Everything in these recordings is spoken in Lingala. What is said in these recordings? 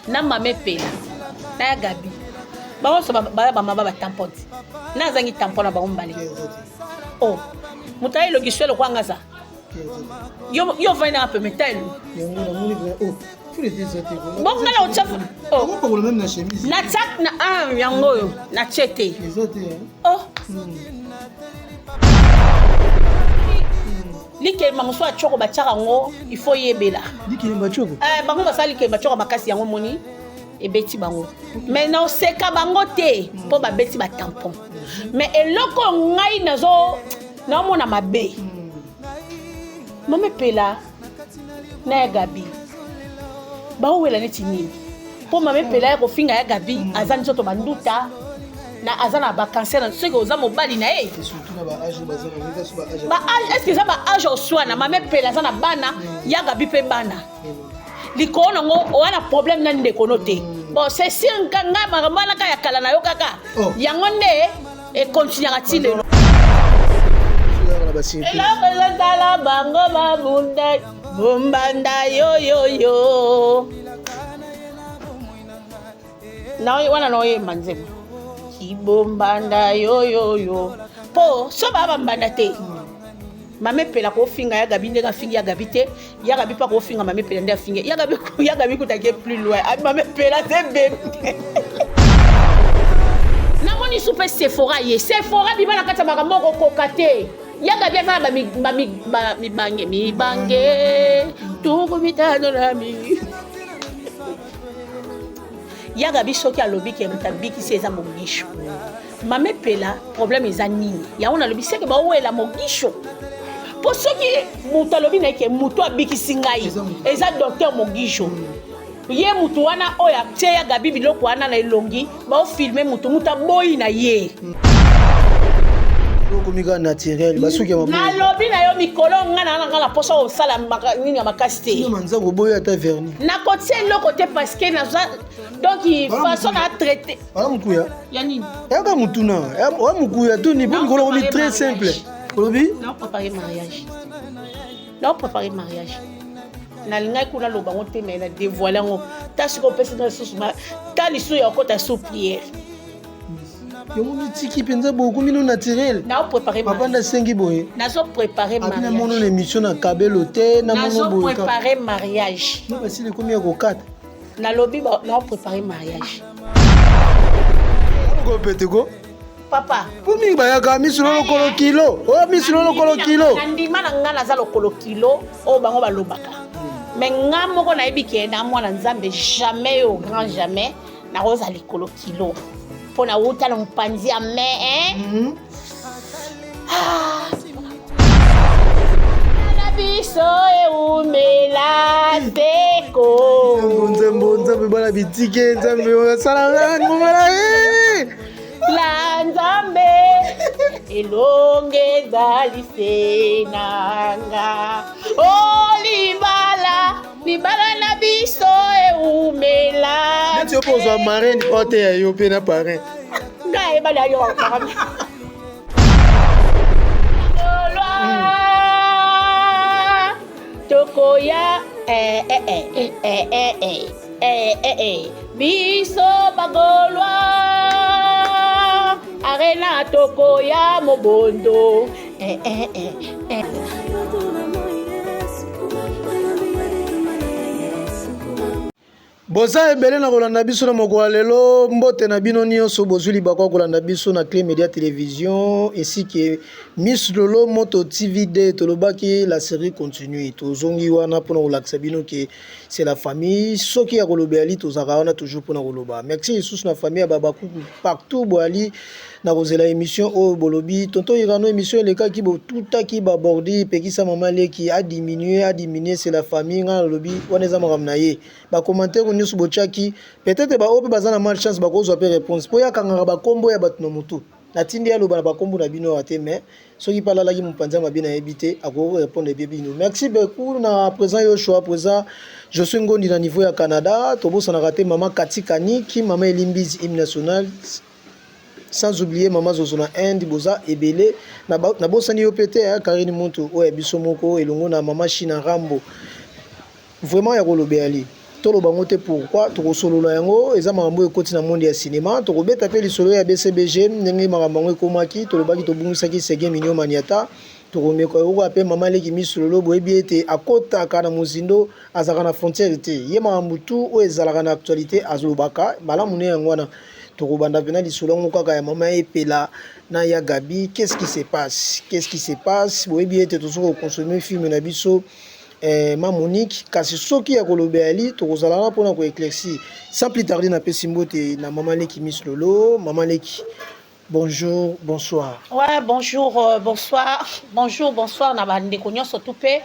na mame pela na ya gabi bango so ba mama ba tampon na zangi tampon na bango mbali oh mutai lo giswelo kwanga za yo vaina un peu metal bon ngala o chafu oh même na chemise na tsak na yango na chete oh like manguso a choko ba tchaka ngo il faut yebela like ba choko bango basali ke ba choko makasi yango moni e beti bango mais na oseka bango te po ba beti ba tampon mais eloko ngai nazo na mona mabe mame pela na gabi ba wela neti nini po mame pela ya kofinga ya gabi azani soto banduta na azana ba cancer na soko za mobali na e surtout na ba âge ba âge est-ce que ça ba âge au soin na mame pela za na bana ya gabi pe bana likono ngo wana problème na ndeko note bon c'est si nganga mara ka ya kala na yo kaka yango nde e continuera tile la bango babunda bumbanda yo na wana no ye manzema kibombanda yo po so baba mbanda te mame pela ko finga ya gabi ndeka finga ya gabi te ya gabi pa ko finga mame pela ndeka finga ya gabi kutake plus loin mame pela te bébé na moni super Sephora bibana kata makambo ko kokate ya gabi fa mi bange tuko bitano na mi ya gabi soki alobi ke mutabiki seza mogisho mame pela problème eza nini ya ona lobi seke ba wela mogisho po soki mutu alobi na ke mutu abikisi ngai eza docteur mogisho ye mutu wana oya tie ya gabi biloko wana na elongi ba filmer mutu aboyi na ye komika naturel basuki ya na lobi na yo mikolo ngana la posa o sala nini ya makasi te manza boboyi ata verni na kotie loko te parce que na donc il façon à traiter ala mukuya ya nini ya ka mutuna wa mukuya to ni bon kolo bi très simple lobi non préparer mariage na lingai kuna loba ngote mais na dévoiler ngo ta siko pesa na sous ta lisu ya kota sous prière yo moni tiki penza beaucoup mino naturel na préparer mariage papa na sengi boye na so préparer mariage na mono émission na kabelo te na mono boye na so préparer mariage na basi le combien ko 4 na lobby na préparer mariage ko pete ko papa pour mi ba ya ka mi solo kolo kilo mi solo kolo kilo ndima na ngana za lokolo kilo o bango balobaka mais nga moko na ebike na mwana nzambe jamais au grand jamais na roza likolo kilo pona uta na mpanzi ya me na biso eumela teko nzambe bala bitike nzambe sala ngomala la nzambe elonge zalise nanga libala na biso eumela neti opozwa marraine ote ya yo mpe na parrain ngai ebala yo tokoya biso bagolwa arena tokoya mobondo boza ebele na kolanda biso na mokolo lelo mbote na bino nyonso bozuli bakwa kolanda biso na Clé Média Télévision ainsi que Miss Lolo Moto TVD tolobaki la série continue tozongi wana pona kolakisa bino que c'est la famille soki ya koloba ali tozaka wana toujours pona koloba merci Jesus na famille ya babaku partout boali na kozela émission o bolobi tonto irano émission eleka ki bo tutaki ba bordi pekisa mama leki a diminuer c'est la famille nga lobi wana za makamna ye ba commentaire nyusu bochaki peut-être ba ope bazana mal chance ba kozwa pe réponse po ya kangara ba kombo ya batno mutu na tindi ya loba ba kombo na bino ate mais soki pala la ki mpanza mabina ebité ako répondre bien bino merci beaucoup na présent yo choix présent je suis ngondi na niveau ya Canada tobosa na raté maman Katikani ki maman Elimbizi hymne national sans oublier maman Zozo na Inde boza ebele na bosani yo pété Karine Muntu o ya biso moko elongo na maman China Rambo vraiment ya kolobe ali tolo bango te pourquoi tokosolola yango eza makambo ekoti na monde ya cinéma tokobeta pe lisolo ya BCBG ndenge makambo yango ekomaki tolobaki tobungisaki Sege Minio Maniata tokomeka oyo pe mama leki misololo boyebi ete akotaka na mozindo azalaka na frontière te ye makambo tu oyo ezalaka na actualité azolobaka malamu ne yango wana tokobanda pena lisolo yango kaka ya mama epela na ya Gabi qu'est-ce qui se passe boyebi ete tozoka consommer film na biso ma Monique kasi soki ya kolobe ali tokozala na pona ko éclaircir sans plus tarder na pesi mbote na mama leki misololo mama leki. Bonjour, bonsoir. Ouais, bonjour, bonsoir. Na bande konyo surtout pe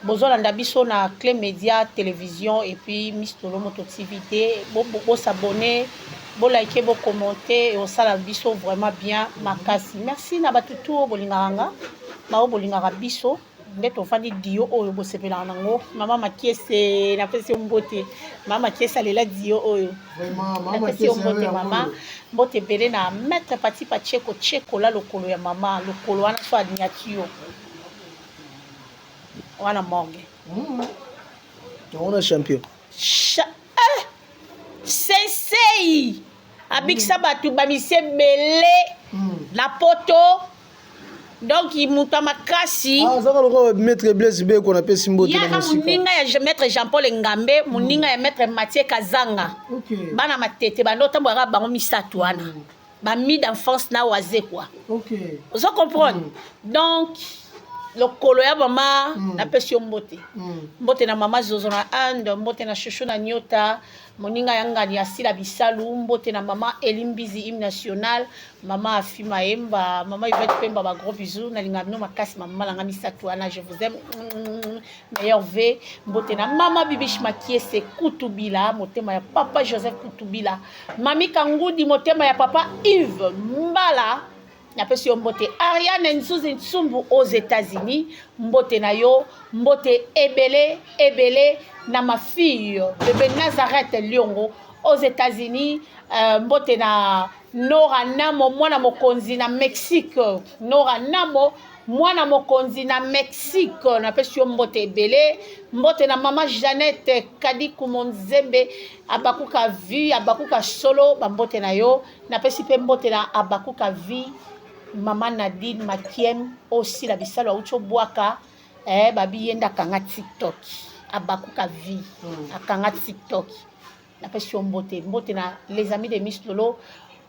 bozola ndabiso na Clé Média télévision et puis Miss Lolo Moto TV. Bo s'abonner, bo liker, bo commenter et on sala biso vraiment bien makasi. Merci na batutu bolinganga. Ma bolinganga biso. Ndeto fandi dio oyo bo sepela nango. Mama makiese na pesi mbote. Mama makiese alela dio oyo. Vraiment mama makiese mama. Mbote bele na mettre pati pa cheko la lokolo ya mama lokolo wana so adniatio wana morgue on a champion sensei abikisa batu bamise bele na poto donc imuta makasi zaka loko maître Blaise be ko na pesi mbote na musika muninga ya maître Jean-Paul Ngambe muninga ya maître Mathieu Kazanga bana matete bando tambwa bango misatu wana ba mi d'enfance na waze quoi vous comprenez donc le kolo ya mama na pesi mbote mbote na mama zozo na ando mbote na shushu na nyota moninga yanga ni asila bisalu mbote na mama Elimbizi hymne national mama Afima Emba mama Yvette Pemba ba gros bisous na linga no makasi mama langa misatu ana je vous aime meilleur v mbote na mama Bibish Makiese Kutubila motema ya papa Joseph Kutubila mami Kangudi motema ya papa Yves Mbala na pesi mbote Ariane Nzuzi Nsumbu aux États-Unis mbote na yo mbote ebele na ma fille bébé Nazareth Liongo aux États-Unis mbote na Nora Namo mwana mokonzi na Mexique Nora Namo mwana mokonzi na Mexique na pesi mbote ebele mbote na mama Jeannette Kadiku Monzembe abakuka vie abakuka solo ba mbote na yo na pesi pe mbote na abakuka vie Maman Nadine Matiem aussi la bisalo aucho boaka babi yenda kanga TikTok abakuka vie akanga TikTok na pesi mbote na les amis de Miss Lolo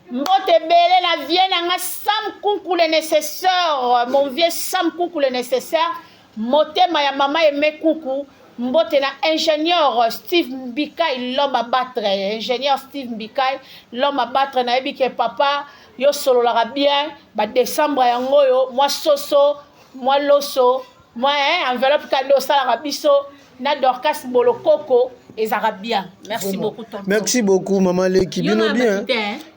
mbote bele na vie na nga Sam Kunku le nécessaire mon vieux Sam Kunku le nécessaire motema ya mama Aimé Kunku mbote na ingénieur Steve Mbikai l'homme à battre ingénieur Steve Mbikai l'homme à battre na ebike papa yo solo la bien ba décembre yango yo moi soso moi loso moi enveloppe cadeau ça la biso na Dorcas Bolokoko et Zarabia merci beaucoup tonton merci beaucoup maman leki bino bien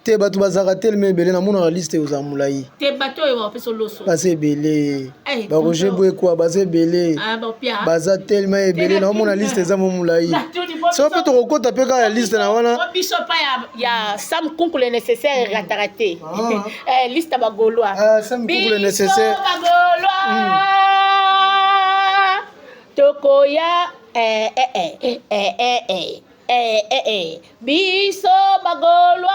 te batu bazaka tellement belé na mona liste aux amulai te bato yo peso loso basé belé ba roger boy quoi basé belé baza tellement belé na mona liste za momulai so peut to kokota pe ka liste na wana biso pa ya Sam Kunku le nécessaire rataraté liste ba goloa Sam Kunku le nécessaire tokoya biso bagolwa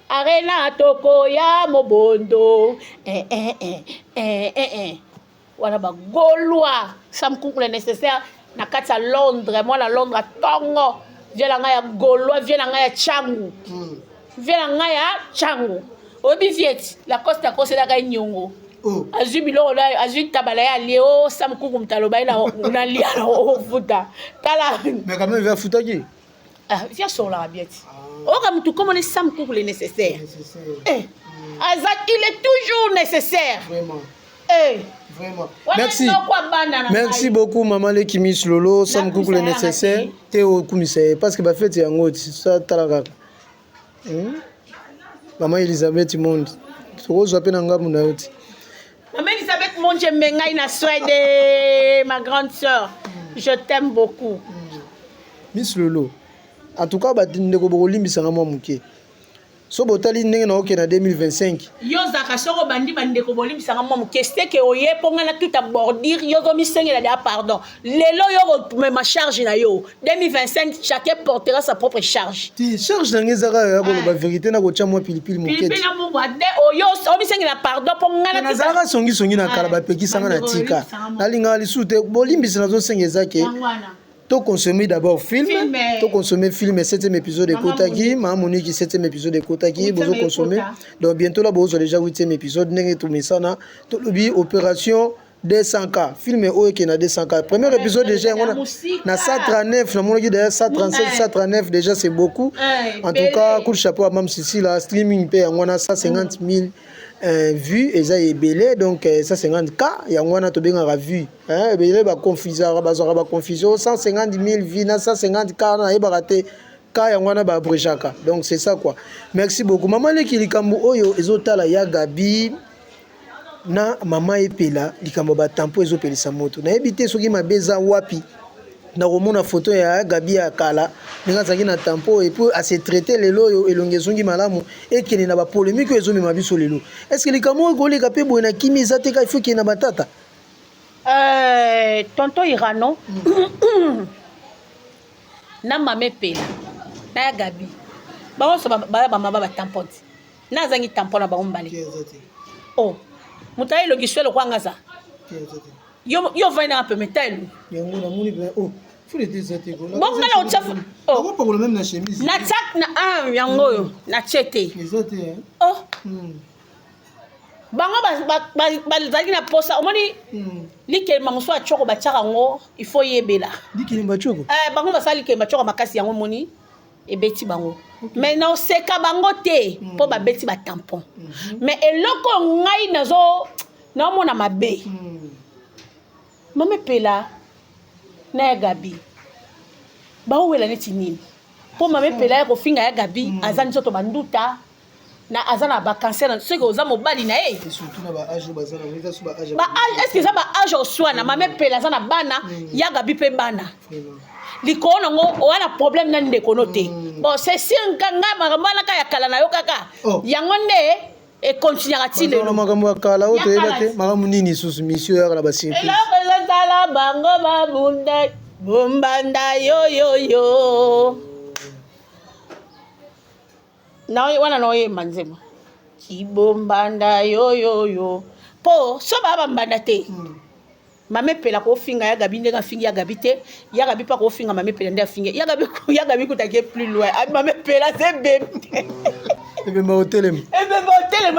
arena tokoya mobondo wana bagolwa Sam Kunku le nécessaire na kati ya Londres moi na Londres tongo viela nga ya golwa viela nga ya changu viela nga ya changu obi vieti la costa kosela ka nyongo azui biloko na azui tabala ya leo Sam Kunku mtaloba na lia na ofuta tala mais quand même va futa qui via sur la bieti oka mtu comme les Sam Kunku le nécessaire azat il est toujours nécessaire vraiment vraiment merci beaucoup maman leki Miss Lolo Sam Kunku le nécessaire te okumise parce que ba fête yango ça talaka maman Elisabeth Monde soko pe na ngamu na yoti maman Elisabeth Monde mengai na Suède ma grande sœur je t'aime beaucoup Miss Lolo en tout cas ba ndeko boko limbisa nga mwa muke so botali ndenge na okena 2025 yoza kaka soko bandi bandeko bolimbisanga mwa mokeste ke oye mponga na tout abordir yo komisengela dia pardon lelo yo ma charge na yo 2025 chacun portera sa propre charge ti charge na ngezaka ya koloba vérité na kotia mwa pilipili mokete pilipili na mungu ade oyo omisengela pardon mponga na nazalaka songisongi na kala bapekisanga na tika nalingaka lisusu te bolimbisi nazosenga eza ke to consommer d'abord film to consommer film 7e épisode ekotaki ma moniki 7e épisode ekotaki bozo consommer donc bientôt là bozo déjà 8e épisode ndenge to mesana to lobi opération 200K film oyo ke na 200K premier épisode déjà na 139 na moniki déjà 137 139 déjà c'est beaucoup en tout cas coup de chapeau à Mam Sissi la streaming pe ngona 150 000 vu eza ebele donc 150K yango wana tobengaka vu ebele baconfusaka bazwaka baconfusion 150 000 vues na 150K na yebaka te ka yango wana baabrechaka donc c'est ça quoi merci beaucoup mama leki likambo oyo ezotala ya Gabi na mama epela likambo batampo ezopelisa moto nayebi te soki mabe eza wapi na komona photo ya Gabi ya kala ndenge azalaki na tampo et puis ase traité lelo oyo elongi ezongi malamu ekende na bapolémique oyo ezomema biso lelo est ce que likambo oyo koleka mpe boye na kimi eza te ka ifo ekende na batata tonton Irano na mama epela na ya Gabi bango so bamaba batampo ti na azangi tampo na bango mbale oh moto ayelongi so elokwanga za yo vai na permettre yango na moni ben oh faut les déserter ko bon ngala uchafu oh pas même na chemise na tak na yango yo na chete déserter oh bango bazali na posa omoni likeli manguso achoko bachaka ngo il faut yebela likeli bachoko bango basali likeli bachoko makasi yango moni ebeti bango mais na oseka bango te po babeti ba tampon mais eloko ngai nazo na mona mabe mama pela na Gabi bawela neti nini po mama pela ko finga ya Gabi azani soto banduta na azana ba cancer ce que oza mobali na surtout na ba âge bazana weza so ba âge ba est-ce que ça ba âge oswana mama pela azana bana ya Gabi pe bana likono ngo wana problème na ndeko note bon c'est singa ngama ngama ka ya kala na yo kaka yango nde et continuera t-il le makambo kala oto ebate makambo nini susu mission ya kala basi ela tala bango babunda bombanda yo na wana no ye manzema kibombanda yo po so baba mbanda te mame pela ko finga ya Gabi ndenga finga ya Gabi te ya Gabi pa ko finga mame pela ndenga finga ya Gabi kutake plus loin mame pela c'est bébé ebe ma hotelem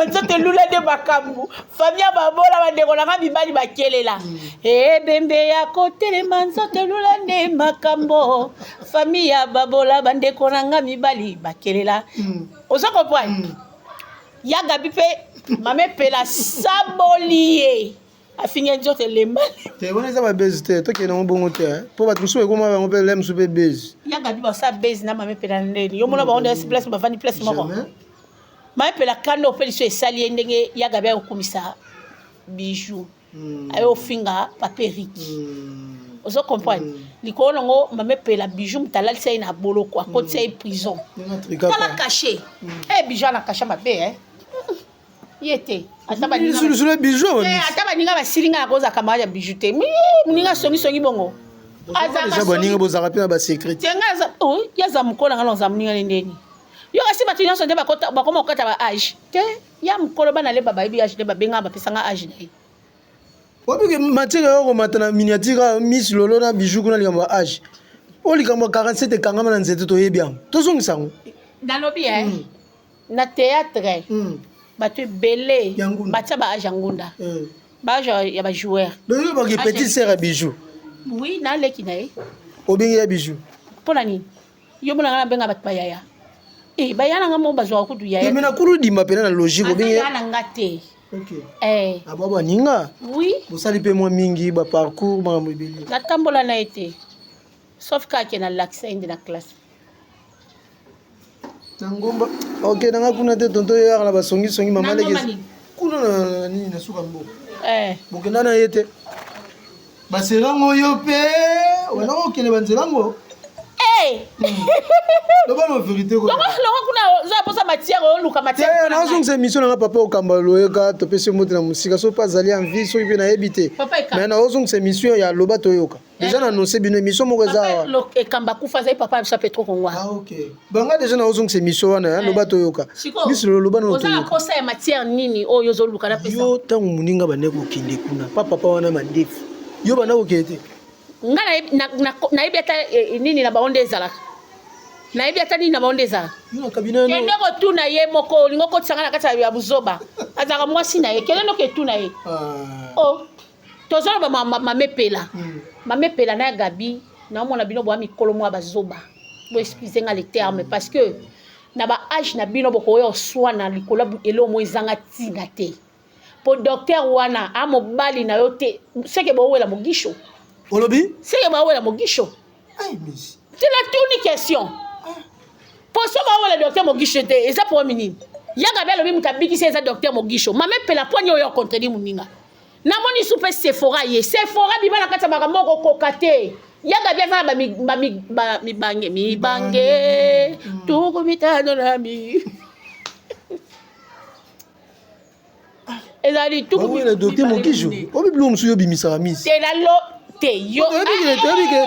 nzoto lula de bakambu famia babola bandeko na mibali bakelela ebembe ya kotelema nzoto lula de makambo famia babola bandeko na mibali bakelela oza comprendre ya Gabi pe mame pela sabolie afinga nzoto lemba te wana eza ba base te to kena mbongo te po ba tuso ekoma ba ngopela lem super base ya Gabi ba sa base na mame pela ndeni yo mona ba onda place ba vani place moko mama pela kando peli so esali ndenge ya Gabi okumisa bijou ayo finga paperiki ozo comprendre likolo ngo mama pela bijou mtalali sai na boloko akoti sai prison tala caché bijou na caché mabe yete ataba ni sur le bijou ataba ninga basilinga akoza kamaya bijou te ninga songi bongo aza boninga bozaka pe ba secret tenga za ya za mkola ngalo za mninga ndeni yo kasi batu nyonso nde bakoma kokata ba age te ya mokolo bana le baba yebi age nde babenga bapesanga age na ye obike matière yoko matana miniature Miss Lolo na bijou kuna likambo ba age o likambo 47 ekangama na nzete toyebi yango tozongisa yango nalobi na théâtre batu ebele batia ba age ya ngunda ba age ya bajoueur donc baki petite sœur ya bijou oui naleki na ye obengi ya bijou mpona nini yo mona ngana benga bato bayaya bayana nga mo bazwa kudu yaya mais na kulu dimba pena na logique obengi yana ngate OK ababa ninga oui bosali pe mo mingi ba parcours ma mobile na tambola na été sauf ka ke na l'accès indi na classe ngomba OK nanga kuna te tonto ya na basongi songi mama leki kuna na nini na suka mbo bokenda na yete baserango yo pe wana okele banzerango loba na vérité ko longo kuna za posa matière luka matière na zongo se mission na papa okamba loyeka to pese moto na musika so pas ali en vie so ibe na ebité mais na zongo se mission ya loba toyoka déjà na annoncé bino émission moko za e kamba kufa za papa ça peut trop kongwa OK banga déjà na zongo se mission wana loba toyoka mission loba na toyoka oza posa ya matière nini o yozo luka na pesa yo tangu muninga baneko kinde kuna papa wana mandefu yo banako kete nga na ibi ata nini na baonde ezalaka na ibi ata nini na baonde ezalaka kende kotuna ye moko olingo kotisanga na kati ya buzoba azalaka mwasi na ye kende noke etuna ye tozoloba mamepela na ya gabi naomona bino boya mikolo mwa bazoba boexcuse nga le terme parce que na baage na bino bokoya oswana likolo elo mo ezanga ntina te po docteur wana amobali na yo te seke bowela mogisho Olobi? C'est que bah ouais la mogisho. C'est la toute question. Pour ça bah ouais le docteur mogisho et ça pour minime. Yaga belle obi mutabiki c'est ça docteur mogisho. Mama pe la poigne yo contredire muninga. Na moni soupe Sephora ye. Sephora bima na kata makamoko kokate. Yaga bien ça mi bange. Tout comme mitano na mi. Ezali tout comme le docteur mogisho. Obi blum suyo bimisa miss. C'est la lo yo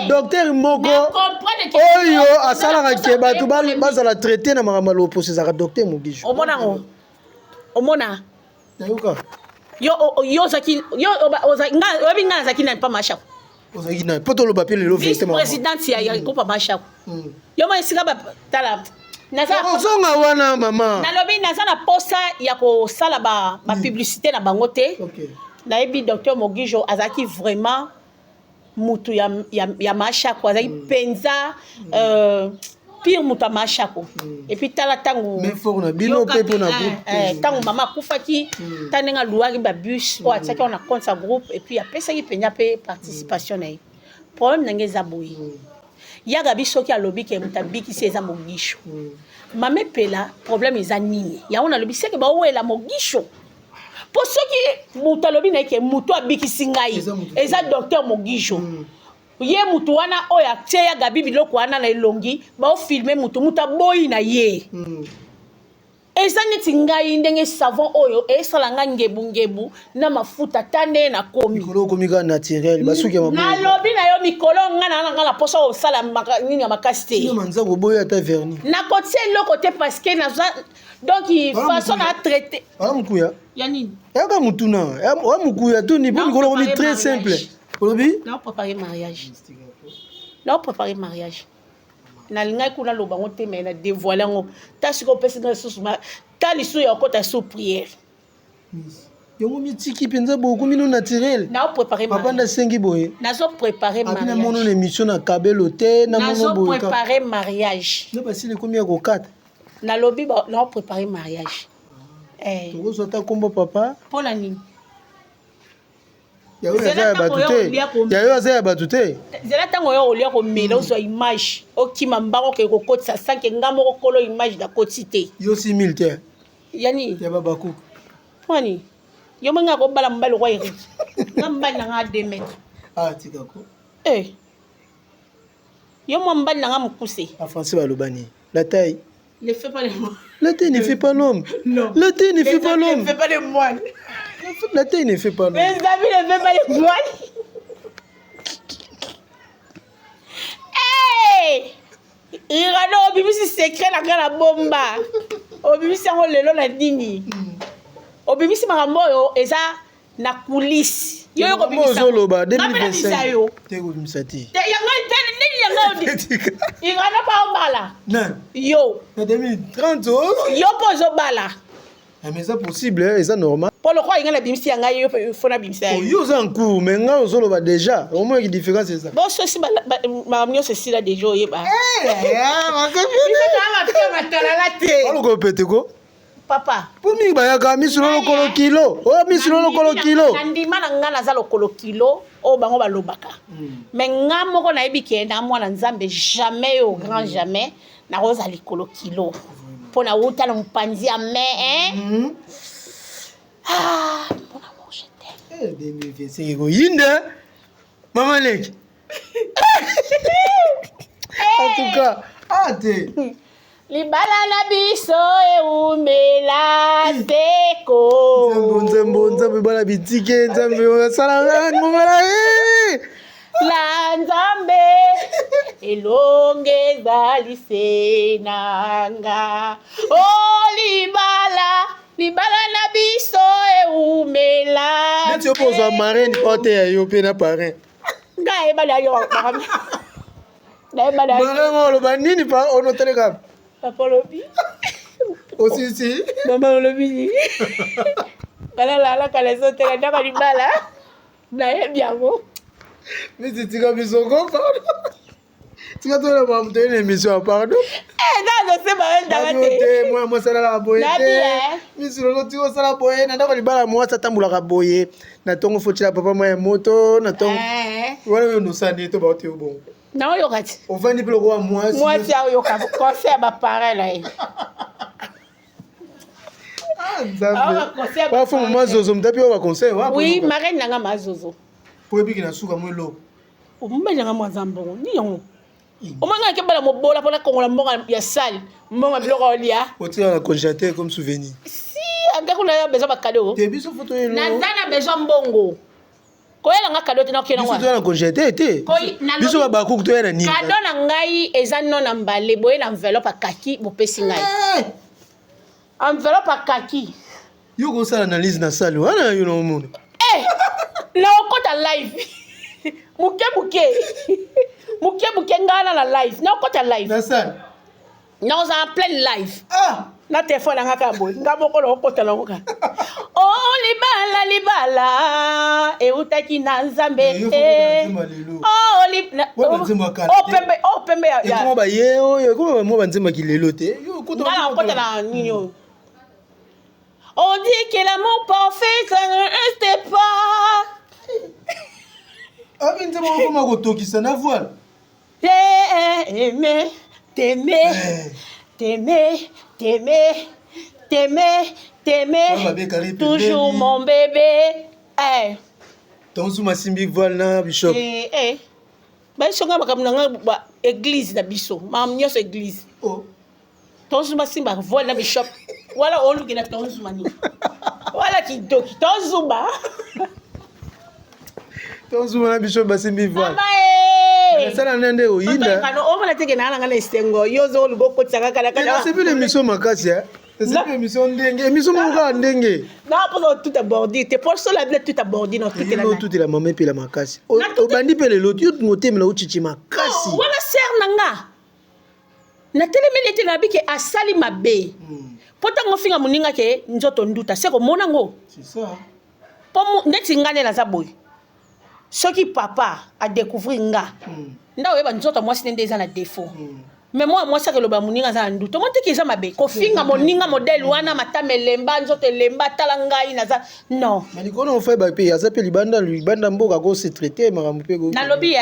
docteur moko oyo asalaka ke bato bazala traité na makambo ya loposo ezalaka docteur mogisho omona yo ozaki oyebi nga nazalaki na mpa mashako ozalaki na po toloba mpe lelo vice présidente ya groupe mashako yo mo esika batala ozonga wana mama nalobi naza na posa ya kosala bapublicité na bango te nayebi docteur mogisho azalaki vraiment mutu ya mashako azali penza pire mutu ya mashako et puis tala tango mais fort na bino pe pona groupe tango mama kufaki tanenga luaki ba bus o ataki on a compte sa groupe et puis apesaki penya pe participation na problème nange za boyi yaga biso ki alobi ke mutabiki seza mogisho mame pela problème eza nini ya on alobi seke ba wela mogisho pour ceux qui mutalobi na ke muto abikisi ngai eza docteur mogisho ye mutu wana oya tseya gabi biloko wana na elongi ba o filmer mutu mutaboyi na ye eza neti ngai ndenge savon oyo esala nga ngebu na mafuta tande na komi mikolo komi ka naturel basuki mabu na lobi na yo mikolo nga na poso osala nini ya makasi te yo manza ko boya ta vernis na kotie loko te parce que na donc il façon à traiter mukuya yani yaka mutuna wa mukuya to ni bon mikolo komi très simple olobi non préparer mariage na linga kuna loba ngote mais na dévoiler ngo ta siko pesi na susu ma ta lisu ya kota sous prière yongo mitiki penza beaucoup mino naturel na préparer mariage papa na sengi boye na zo préparer mariage na mono émission na kabelo te na mono boye na zo préparer mariage na basi le combien ko 4 na lobby na préparer mariage to zo ta kombo papa pona nini ya yo aza ya batu te zela ntango oyo olia komela ozwa image okima mbango ke kokotisa sanke nga moko kolo image na koti te yo 6000 te yani ya babaku pwani yo mwenga kobala mbali kwa eri nga mbali na nga 2 mètres tikako yo mwa mbali na nga mokuse en français balobani la taille ne fait pas les moines. La taille ne fait pas l'homme. Non. La taille ne fait pas l'homme. Ne fait pas les moines. La taille ne fait pas l'homme. Mes amis ne fait pas les moines. Hey! Irano obimisi secret na kana bomba. Obimisi ngo lelo na nini? Obimisi makambo yo eza na coulisse. Yo yo obimisi. Zoloba 2025. Te obimisa ti. Irano pa obala. Non. Yo. Na 2030 yo pozo bala. Mais ça possible, c'est normal. Pour le quoi il y a la bimsi yanga yo faut na bimsi. Yo za nku mais nga ozoloba déjà. Au moins qui différence c'est ça. Bon ceci ma mio ceci là déjà yeba. Ma copine. On go pété ko. Papa. Pour mi ba ya ka mi sur le kolo kilo. Oh mi sur le kolo kilo. Ndima na nga na za lo kolo kilo o bango ba lobaka. Mais nga moko na yebi ke na mwana nzambe jamais au grand jamais na roza li kolo kilo. Pour na uta na mpanzi ya me mon amour je t'aime. 2025 ko yinde. Maman Lek. En tout cas, ate. Libala na biso eumela teko. Nzambe bala bitike nzambe sala ngomala La nzambe elongeza lisenanga. Oh libala na biso eumela. Neti opozwa marraine pote ya yo pe na parrain. Ngai bala yo parrain. Ngai bala. Marraine lo banini pa ono telegram. Papa lobi. Aussi. Maman lobi. La kala sote la ndaka libala. Na ye biango. Mais tu as mis son corps, pardon. Tu as donné une émission, pardon. Non, je sais pas, moi, ça la boye. Mais sur l'autre, tu as la boye. Moi, ça tamboula la boye. Natongo faut la papa, moi, moto. Natongo. Voilà, nous sommes des tobatés au bon. Non, yo kat. On va ni plus roi, moi. Moi, c'est yo kat. Conseil à pareil là. Pas faut moi zozo, m'tapi on va conseil. Oui, marraine nanga mazozo. Pour ebi na suka mo lo. O mbanya nga mwazambo ni yongo. O manga ke bala mobola pona kongola mbonga ya sale. Mbonga biloko olia. O tira na congélateur comme souvenir. Si, anga kuna ya besoin ba cadeau. Te biso photo yelo. Na zana besoin mbongo. Ko yela nga cadeau tena okena wa. Biso na congélateur te. Biso ba ba kuku to yela ni. Cadeau na ngai eza non na mbale boye na enveloppe kaki bo pesi ngai. Enveloppe kaki. Yo go sala analyse na salle wana yo no monde. Na okota live. Muke ngana na live. Na okota live. Na salle. Na oza en plein live. Na téléphone nga ka boy. Nga boko lo okota na ngoka. Oh libala e utaki na nzambe. Oh pembe ya. Comment ba ye yo comment mo banzema kilelo te. Yo okota na nini. On dit que l'amour parfait, ça ne reste pas. Ah, mais tu m'as comment retoquer na voile. T'aimer, toujours mon bébé. Ton sous ma simbi voile na bishop. Ba songa makamna ba église na biso. Mam nyoso église. Oh. Ton sous ma simba voile na bishop. Wala oluki na ton sous mani. Wala kidoki ton zumba. Ton sous na bishop ba simbi voile. Ça n'a rien de yinda. On va la teke na ngana estengo. Yozo lugo kotsaka kala kala. C'est plus l'émission makasi hein. C'est plus émission ndenge. Émission monga ndenge. Non, parce que tout abordé. T'es pour ça la blague tout abordé non tout est là. Tout est la maman pe la makasi. O bandi pe le lot yo ngote me na uchichi makasi. Wala ser nanga. Na telemeli te na bike asali mabe. Pota ngofinga muninga ke nzoto nduta seko mona ngo. C'est ça. Pomo ndeti ngane na zaboy. Soki papa a découvrir nga. Nda oyeba nzoto mwasi nende eza na défaut. Mais moi ça que le bamuninga za ndu to monte ki za mabe ko finga moninga modèle wana matame lemba nzoto lemba talanga ina za non mais ko no fait ba pe ya zape libanda mboka ko se traiter makambo pe go na lobby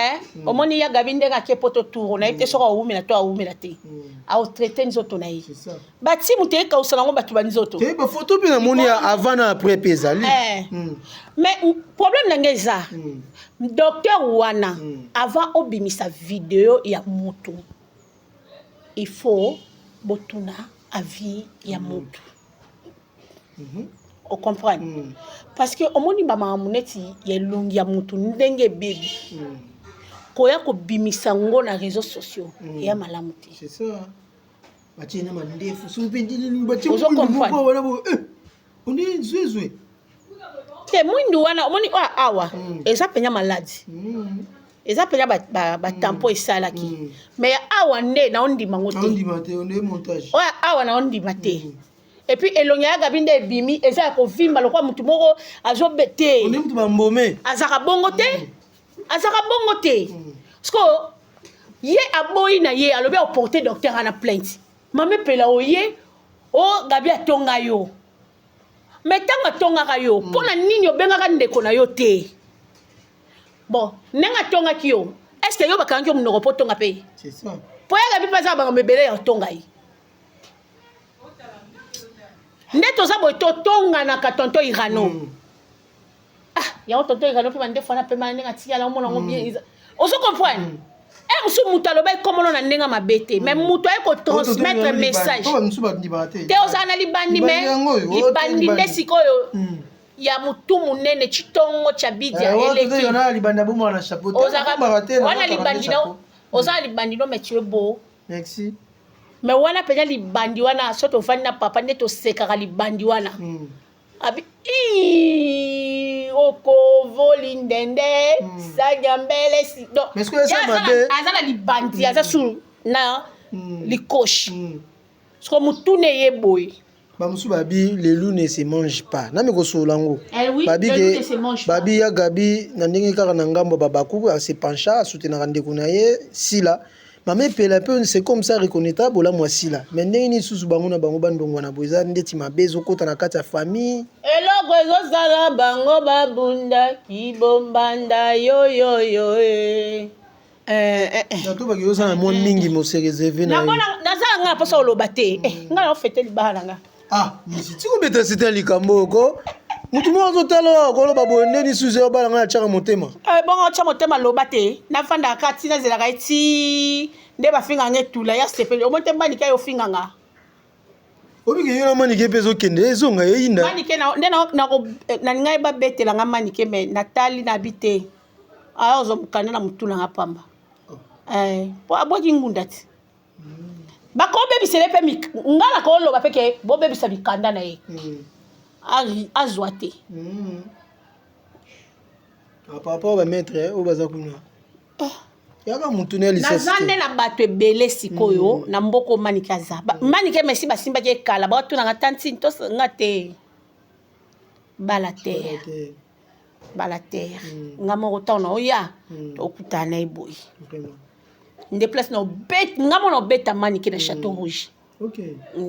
omoni ya gabinde ka ke poto tour na ite soko umi na to umi na te a o traiter nzoto na yi c'est ça ba ti muté ka usala ngo batu ba nzoto te ba photo pe na moni avant na après pezali mais problème na ngeza docteur wana avant obimisa vidéo ya moto il faut botuna avis ya moto. On comprend parce que omoni mama muneti ya longi ya moto ndenge bébé koya ko bimisa ngo na réseaux sociaux ya malamu te c'est ça bati na mandefu so pendi ni bati on comprend on est zoué te mwindu wana omoni awa eza penya maladie eza penya ba tampo esalaki mais awa nde na ondima ngote ondima te on est montage awa na ondima te et puis elongi ya gabinde ebimi eza ko vimba lokwa mutu moko azobete on est mutu bambome azaka bongo te parce que ye aboyi na ye alobi o porter docteur ana plainte mame pela oye o gabi atonga yo mais tanga tonga ka yo pona nini obengaka ndeko na yo te. Bon, nenga tonga kiyo. Est-ce que yo bakangi yo munoko po tonga pe? C'est ça. Po ya gabi paza ba mebele ya tonga yi. Ndeto za boy to tonga na ka tonto irano. Ah, ya tonto irano pe bande fana pe mane nga tia la mona ngo bien. Oso comprendre? e musu mutu aloba ekomolo na ndenge mabete mais mutu aye kotransmettre message te ozala na libandi mais libandi nde sikoyo ya mutu munene chitongo cha bidia eleki wana libandi no ozala libandi no mais tu es beau merci mais wana penya libandi wana soto ofandi na papa nde tosekaka libandi wana abi okovoli ndende sanyambele aza na libandi aza sur na likoshi soko mutune ye boye bamusu babi le loup ne se mange pas na me kosola ngo babi ke babi ya gabi na ndenge kaka na ngambo babaku se pencha asoutenaka ndeko na ye sila mama epela mpe c'est comme ça reconnaîtable ola mwasi la mais ndenge nini susu bango na bango bandongwana boye eza ndeti mabe ezokota na kati ya famille eloko ezosala bango babunda kibombanda yoyoyo nato baki ozala mwa mingi mose réservé na nazala nga na mposa oloba te nga na ofete libala na nga misi tikobeta site ya likambo oko mutu moko azotala koloba boye ndeni susu eyobala nga atiaka motema bongo otya motema loba te nafandaka kati nazelaka eti nde bafinganga etula ya sepeli omo te mbanike yo ofinganga obike yo na manike mpe ezokende ezonga eyinda manike nde nalinga yeba betelanga manike me natali nabi te aya ozomukanda na mutu nanga pamba po abwaki ngunda ti bakobebisele mpe nga na koloba peke bobebisa mikanda na ye azwa te papa bamaître oyo baza kuna yaka mutu ne naza nde na bato ebele sikoyo na mboko manike aza manike mesi basimbaki ekala baotunanga tantine tosanga te bala terre nga moko ntango na oya tokutana na ye boye nde place na obete nga mona obeta manike na Château Rouge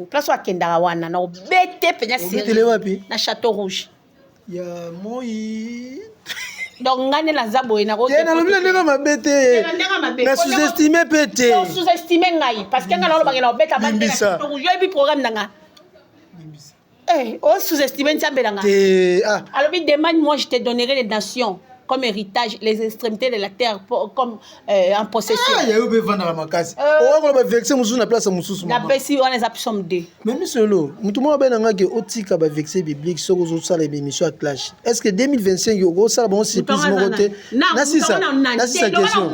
place oyo akendaka wana na obete penya siri na Château Rouge ya moi donc nga nde naza boye nalobi na ndenge mabe te na sous-estime mpe te sous-estime ngai parce que nga nalobaki na obeta manike na Château Rouge oyebi programme nanga sous-estime nzambe nanga alobi demande moi je te donnerai les nations comme héritage les extrémités de la terre comme en possession yayo be vendre la makasi owa ba vexer musu na place mususu na besi on les apsom 2 mais misolo mutu mo ba nanga ke otika ba vexer biblique soko zo sala émission à clash est-ce que 2025 yo sala bon surprise mo côté na sisa question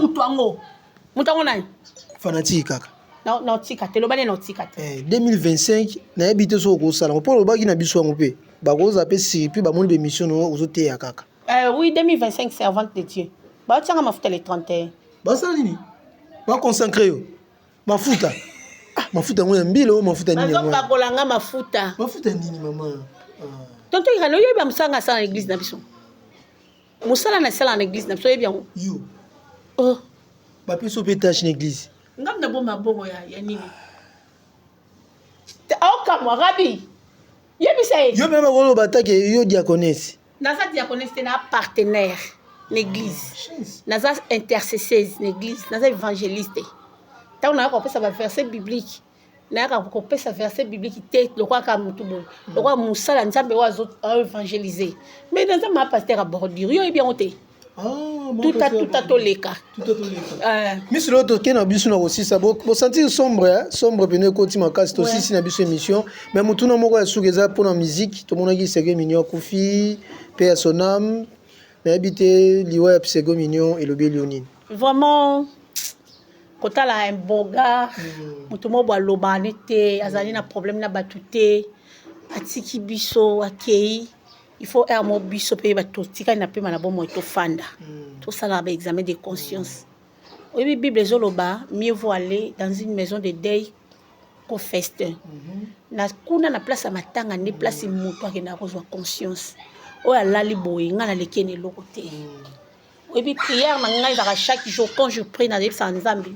mutu ngo nani fanatique kaka na otika te lobane na otika te 2025 na yebite soko ko sala po lobaki na biso ngo pe ba ko za pe surprise ba moni be émission no ozote ya kaka oui, 2025, servante de Dieu. Bah, tiens, ma fouta les 31. Bah, ça, nini? Bah, consacré. Ma fouta. Ma fouta, moi, mbilo, ma fouta, nini? Ma fouta, ma fouta. Ma fouta, nini, maman? Tonton, il y a eu un sang à ça dans l'église, n'abissons. Moussala na sala en église, n'abissons, bien. Yo. Oh. Bah, puis, so pétache l'église. Ngam na bon, ma bon, ya nini? Oh, comme moi, Rabbi. Yo, même, on va attaquer, yo, diaconesse. Naza diaconesse c'est un partenaire l'église. Naza intercesseuse l'église, naza évangéliste. Tant on a compris ça va verset biblique. Na ka compris ça verset biblique té le roi ka mutu bon. Le roi Moussa la nzambe wa évangéliser. Mais dans un pasteur à bordure, yo bien oté. Tout à toleka. Mais sur l'autre qui na biso na aussi ça bo sentir sombre pene ko ti makasi to si na biso émission mais mutu na moko ya sugeza pour la musique to mona ki Sego Mignon Koufi paix à son âme na habité liwa Sego Mignon et lobi Léonine vraiment kota la un bon gars mutu mo bo loba nete azali na problème na batuté atiki biso akei il faut un mot biso pe ba totika na pe mana bomo to fanda tout ça là ba examen de conscience oui bible zoloba mieux vaut aller dans une maison de deuil qu'au festin na kuna na place matanga ni place muto akena kozwa conscience o ala liboye nga na lekene lokote oui prière na ngai za chaque jour quand je prie na depsa nzambe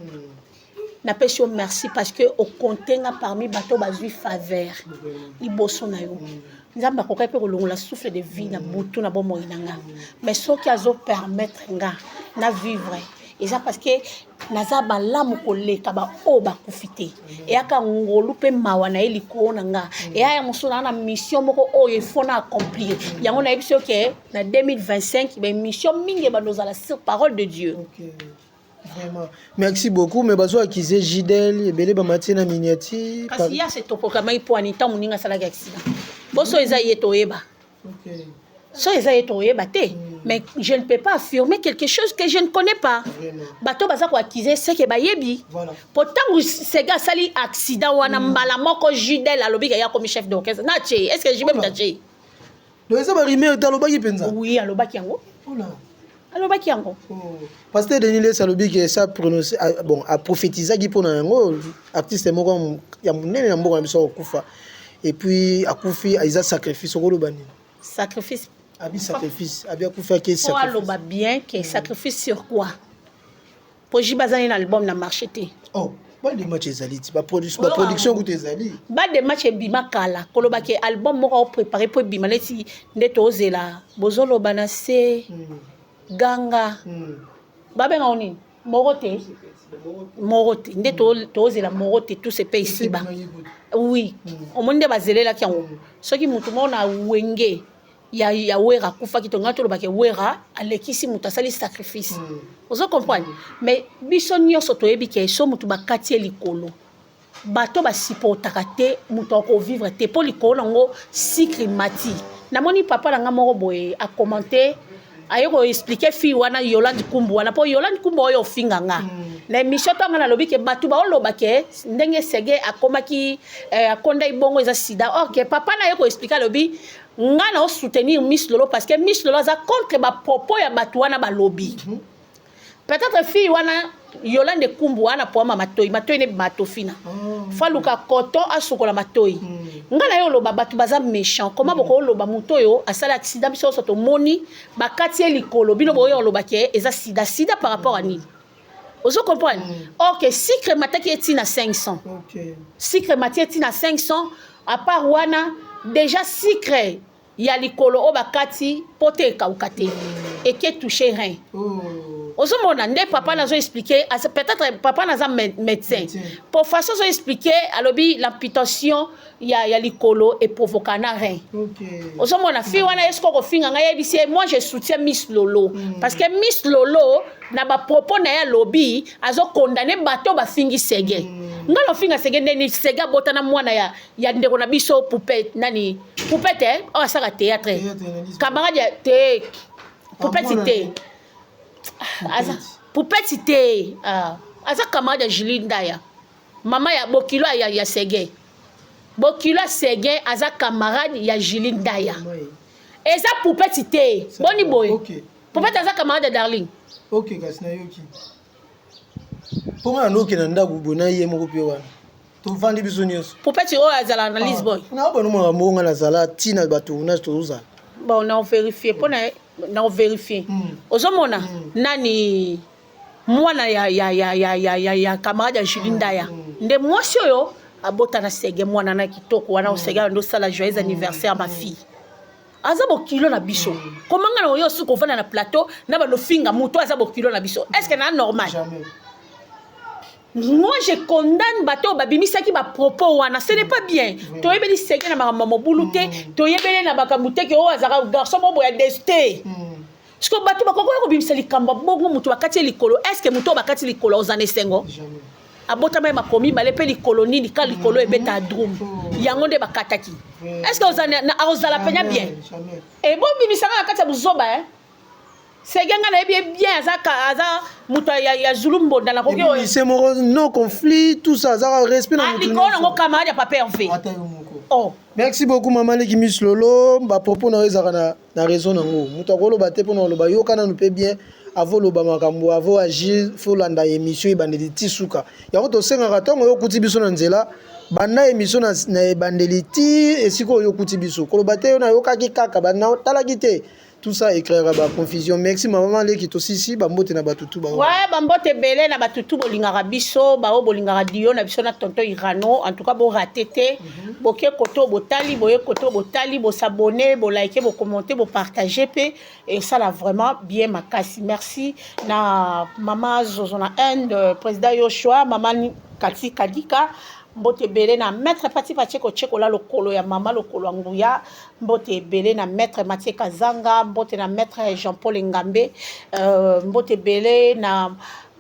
na pesio merci parce que au contenga parmi bateau bazui faveur liboso na yo nzambe akoka pe kolongola souffle de vie na butu na bomo inanga mais soki azo permettre nga na vivre et ça parce que naza balamu koleka ba o ba kufite et aka ngolu pe mawa na eliko na nga et aya musuna na mission moko o il faut na accomplir yango na biso ke na 2025 ba mission mingi ba nozala sur parole de Dieu Vraiment. Merci beaucoup. Mais bazo acquise Gidel, ebele ba matina miniati. Parce qu'il y a ce programme pour Anita Mouninga Salaga accident. Bosso Ezaïe Toeba. OK. So Ezaïe Toeba te. Mais je ne peux pas affirmer quelque chose que je ne connais pas. Vraiment. Bato baza ko acquise ce que bayebi. Voilà. Pourtant sega sali accident wana mbala moko Gidel alobi ya comme chef d'orchestre. Na che, est-ce que je vais me tacher? Donc ça va rimer talobaki penza. Oui, alobaki yango. Oula. Alobaki yango. Pasteur Denis Salobi qui ça prononcé bon a prophétisé qui pour nango artiste moko ya munene na mboka biso kufa et puis akufi aiza sacrifice ko lobani. Sacrifice. Abi sacrifice, abi akufa qui sacrifice. Pour aloba bien que sacrifice sur quoi? Pour jibazani na album na marché te. Oh, ba de match ezali, ba production ko ezali. Ba de match bima kala, koloba ke album moko préparé pour bima leti ndeto ozela. Bozolo bana se ganga babenga oni morote nde tozela morote tous ces pays ici bas oui omonde bazelela kyango soki mutu mona wenge ya wera kufa kitonga to lobake wera alekisi mutu asali sacrifice ozo comprendre mais biso nyonso toyebi ke so mutu bakati likolo bato basipotaka te mutu ko vivre te po likolo nango sikri mati namoni papa nanga moko boye a commenter ayoko expliquer fi wana Yolande Kumbu wana po Yolande Kumbu oyo finganga na émission tanga na lobi ke batu ba oloba ke ndenge sege akomaki akonda ibongo eza sida ok papa na yoko expliquer lobi ngana o soutenir Miss Lolo parce que Miss Lolo za contre ba propos ya batu wana ba lobby peut-être fi wana Yolande Kumbu wana po matoi ne matofina faluka koto asukola matoi ngana yo loba batu baza méchant comment boko loba muto yo asala accident biso soto moni bakati likolo bino boyo loba ke eza sida par rapport à ni ozo comprendre OK secret mataki eti na 500 OK secret mataki eti na 500 à part wana déjà secret ya likolo o bakati pote kaukate et qui touché rien ozo mona nde papa nazo expliquer peut-être papa naza médecin pour façon zo expliquer alobi l'amputation ya likolo et provocana rien ozo mona fi wana esko ko finga nga yebisi moi je soutiens Miss Lolo parce que Miss Lolo na ba propos na ya lobby azo condamner bato ba fingi sege ngalo finga sege ndeni sega botana mwana ya ndeko na biso poupette nani poupette o saka théâtre camarade te poupette te aza poupette te aza camarade Julie Ndaya mama ya bokilo ya sege bokilo sege aza camarade ya Julie Ndaya eza poupette te boni boy poupette aza camarade Darling OK kasina yoki Poma no kina ndaku bona ye moko pe wana to vandi biso nyonso poupette o azala na Lisbonne na ba no monga na sala tina bato na toza bon on vérifier pona na vérifier ozomona nani mwana ya camarade ya Julie Ndaya nde mwasi oyo abota na sege mwana na kitoko wana osega ndo sala joyeux anniversaire ma fille aza bokilo na biso komanga na oyo suko vana na plateau na ba no finga muto aza bokilo na biso est-ce que na normal jamais moi je condamne bato babimisaki ba propos wana ce n'est pas bien to yebeli sege na makambo bulute to yebeli na bakamute ke o azaka garçon bobo ya desté parce que bato bakoko ko bimisa likamba bongo muto bakati likolo est-ce que muto bakati likolo ozane sengo jamais abota mai makomi balepe likolo nini ka likolo ebeta drum yango nde bakataki est-ce que ozana ozala penya bien et bon bimisa na kati ya buzoba Segenga na bien aza muto ya Zulumbo dans la koke c'est mon non conflit tout ça ça respect na muto ngo camarade ya papa Hervé oh merci beaucoup maman Leki Miss Lolo ba propos na ezaka na raison nango muto ko loba te pona loba yo kana no pe bien avo loba makambo avo agir faut landa émission ibandeli tisuka yango to senga katongo yo kuti biso na nzela banda émission na bandeli ti esiko yo kuti biso ko loba te yo na yo kaki kaka bana talaki te tout ça éclairera ba confusion merci maman Leki to sisi ba mbote na batutu ba ouais ba mbote belé na batutu bolingaka biso ba o bolingaka dio na biso na tonton Irano en tout cas bo ratete boke koto botali boye koto botali bo s'abonner bo liker bo commenter bo partager pe et ça là vraiment bien makasi merci na maman Zozona End président Yoshua maman Kati Kadika mbote belé na maître Pati Pacheko cheko la lokolo ya mama lokolo nguya mbote belé na maître Mathieu Kazanga mbote na maître Jean-Paul Ngambe mbote belé na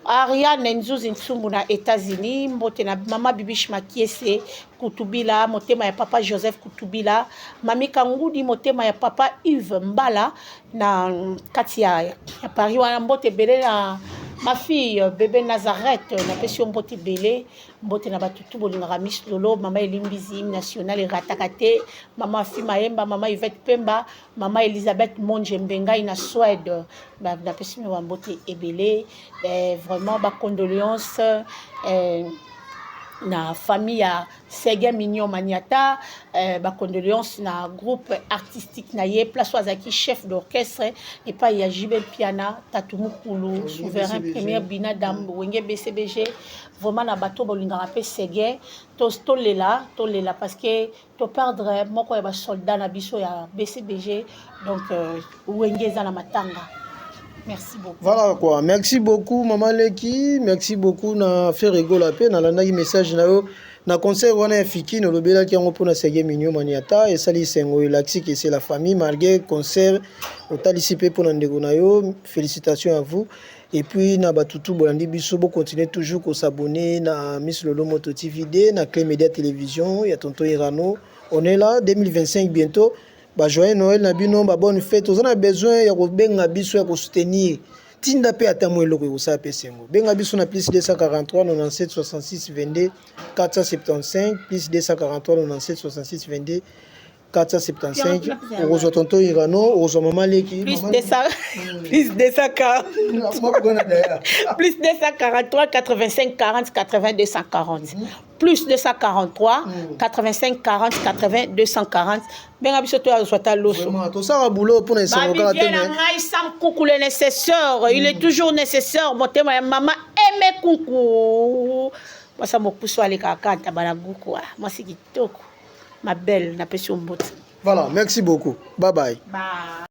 Ariane Nzuzi Nsumbu na États-Unis, mbote na mama Bibish Makiese Kutubila, motema ya papa Joseph Kutubila, mami Kangudi motema ya papa Yves Mbala na kati ya Paris wana mbote belé na ma fille bébé Nazareth na pesi mbote belé mbote na batutu bolingaka Miss Lolo, mama Elimbizi national eratakate, mama Fi Maemba, mama Yvette Pemba, mama Elisabeth Monje Mbengai na Suède na pesi me mbote ebelé. Vraiment ba condoléances na famille ya Sege Mignon Maniata, ba condoléances na groupe artistique na ye place Wazaki chef d'orchestre et pas ya Jibel Piana Tatumukulu souverain premier Bina Dam Wenge BCBG vraiment na bato bolinga rapé Sege to lela parce que to perdre moko ya ba soldat na biso ya BCBG donc Wenge za na matanga. Merci beaucoup. Voilà quoi. Merci beaucoup Maman Leki, merci beaucoup na faire rigoler la peine na landa message na yo na concert wana fiki no lobela ki ngo pona Sege Mignon Maniata et sali sengo laxi que c'est la famille malgré concert au taliciper pour ndeko na yo. Félicitations à vous et puis na batutu bolandi biso bo continuer toujours ko s'abonner na Miss Lolo Moto TV na Clé Média Télévision ya tonton Irano. On est là 2025 bientôt. Bah joyeux Noël na bino ba bonne fête. On a besoin ya ko benga biso ya ko soutenir. Tinda pe atamwe loko ko sa pesengo. Benga biso na plus 243 97 66 22 475 plus 243 97 66 22 475. Ozo tonton Irano, ozo Maman Leki. Plus 243 85 40 80 240. Plus 243 85 40 80 240. Benga biso to azwata loso. Vraiment, to ça boulot pour les sango kala tene. Sam kuku le nécessaire, il est toujours nécessaire. Motema ya mama aime kuku. Moi ça mokuso ale kakata banaguko. Moi c'est kitoko. Ma belle, na pesi mbote. Voilà, merci beaucoup. Bye bye. Bye.